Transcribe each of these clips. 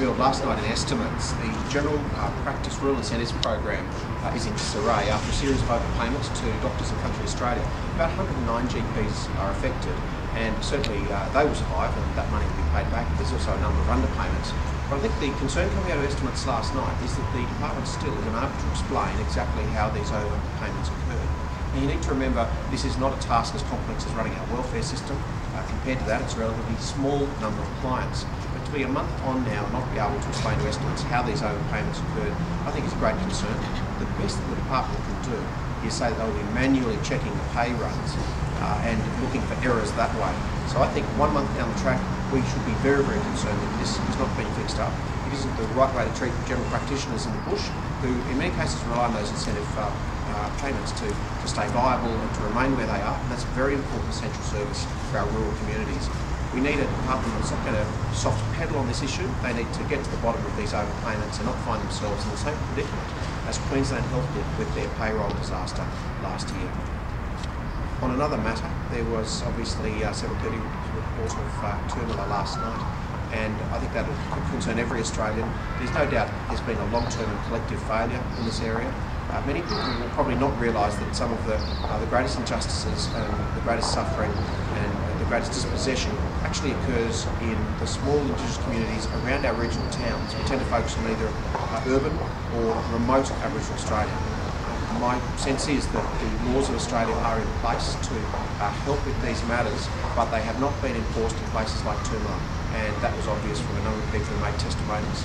revealed last night in estimates, the General Practice Rural Incentives Program is in disarray after a series of overpayments to doctors in country Australia. About 109 GPs are affected, and certainly they will survive and that money will be paid back. There's also a number of underpayments. But I think the concern coming out of estimates last night is that the department still is unable to explain exactly how these overpayments occurred. And you need to remember this is not a task as complex as running our welfare system. Compared to that, it's a relatively small number of clients. But to be a month on now and not be able to explain to estimates how these overpayments occurred, I think is a great concern. The best that the department can do is say that they'll be manually checking the pay runs and looking for errors that way. So I think 1 month down the track, we should be very, very concerned that this is not being fixed up. It isn't the right way to treat general practitioners in the bush, who in many cases rely on those incentive payments to stay viable and to remain where they are. And that's a very important essential service for our rural communities. We need a department that's not going to soft pedal on this issue. They need to get to the bottom of these overpayments and not find themselves in the same predicament as Queensland Health did with their payroll disaster last year. On another matter, there was obviously 7:30 report of Toomelah last night, and I think that would concern every Australian. There's no doubt there's been a long-term and collective failure in this area. Many people will probably not realise that some of the greatest injustices and the greatest suffering and the greatest dispossession actually occurs in the small Indigenous communities around our regional towns. We tend to focus on either urban or remote Aboriginal Australia. My sense is that the laws of Australia are in place to help with these matters, but they have not been enforced in places like Toomelah, and that was obvious from a number of people who made testimonies.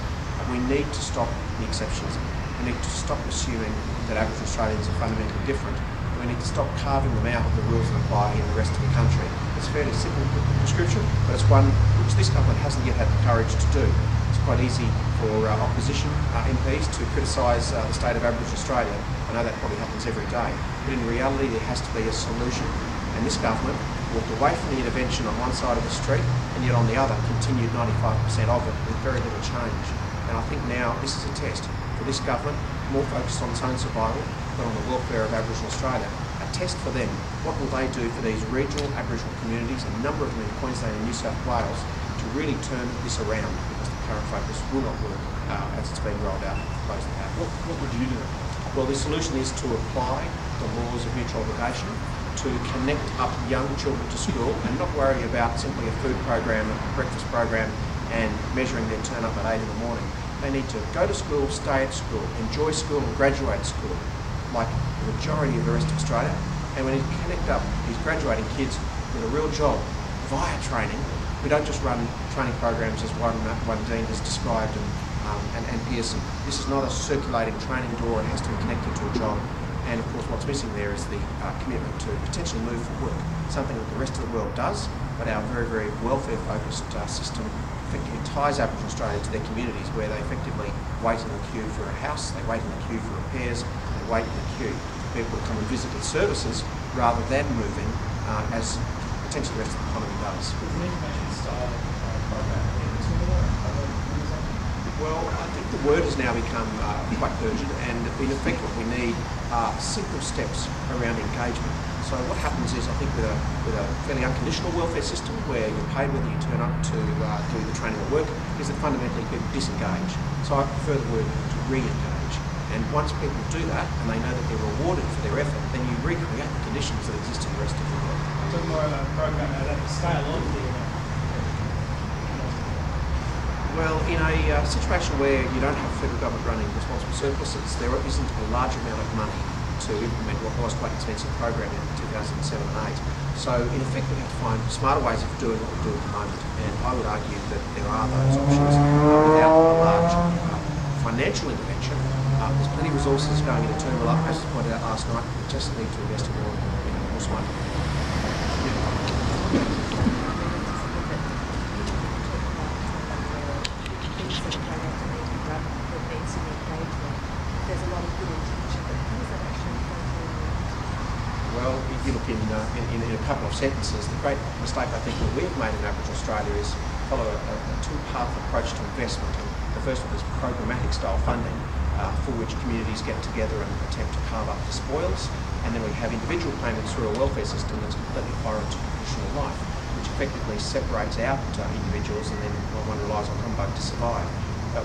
We need to stop the exceptions. We need to stop assuming that Aboriginal Australians are fundamentally different. We need to stop carving them out of the rules that apply in the rest of the country. It's a fairly simple prescription, but it's one which this government hasn't yet had the courage to do. It's quite easy for opposition MPs to criticise the state of Aboriginal Australia. I know that probably happens every day, but in reality there has to be a solution. And this government walked away from the intervention on one side of the street and yet on the other continued 95% of it with very little change. And I think now this is a test for this government, more focused on its own survival than on the welfare of Aboriginal Australia. A test for them. What will they do for these regional Aboriginal communities, a number of them in Queensland and New South Wales, to really turn this around, because the current focus will not work as it's being rolled out and close the gap. What would you do? Well, the solution is to apply the laws of mutual obligation, to connect up young children to school and not worry about simply a food program, a breakfast program and measuring their turn up at 8 in the morning. They need to go to school, stay at school, enjoy school and graduate school like the majority of the rest of Australia. And we need to connect up these graduating kids with a real job via training. We don't just run training programs as one Dean has described and Pearson. This is not a circulating training door, it has to be connected to a job. And of course what's missing there is the commitment to potentially move for work, something that the rest of the world does, but our very, very welfare-focused system effectively ties Aboriginal Australia to their communities, where they effectively wait in the queue for a house, they wait in the queue for repairs, they wait in the queue for people to come and visit with services rather than moving as potentially the rest of the economy does. Well, I think the word has now become quite urgent, and in effect what we need are simple steps around engagement. So what happens is, I think with a fairly unconditional welfare system where you're paid whether you turn up to do the training or work, is that fundamentally people disengage. So I prefer the word to re-engage. And once people do that, and they know that they're rewarded for their effort, then you recreate the conditions that exist in the rest of the world. I'm talking more about a program at the scale of the event. Well, in a situation where you don't have federal government running responsible surpluses, there isn't a large amount of money to implement what was quite an expensive program in 2007 and 8. So in effect we have to find smarter ways of doing what we do at the moment, and I would argue that there are those options without a large financial intervention. There's plenty of resources going into Toomelah, as was pointed out last night. We just need to invest more money. Well, if you look in a couple of sentences, the great mistake I think that we've made in Aboriginal Australia is follow a two-path approach to investment. And the first one is programmatic style funding, for which communities get together and attempt to carve up the spoils, and then we have individual payments through a welfare system that's completely foreign to traditional life, which effectively separates out individuals, and then one relies on humbug to survive.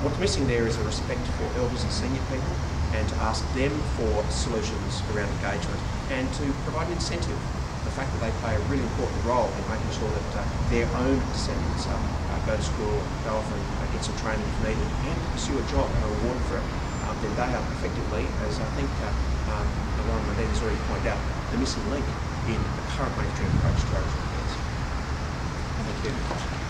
What's missing there is a respect for elders and senior people, and to ask them for solutions around engagement and to provide an incentive. The fact that they play a really important role in making sure that their own descendants go to school, go off and get some training if needed, and pursue a job and are rewarded for it, then they are effectively, as I think Lauren Mundine has already pointed out, the missing link in the current mainstream approach to Aboriginal affairs. Thank you.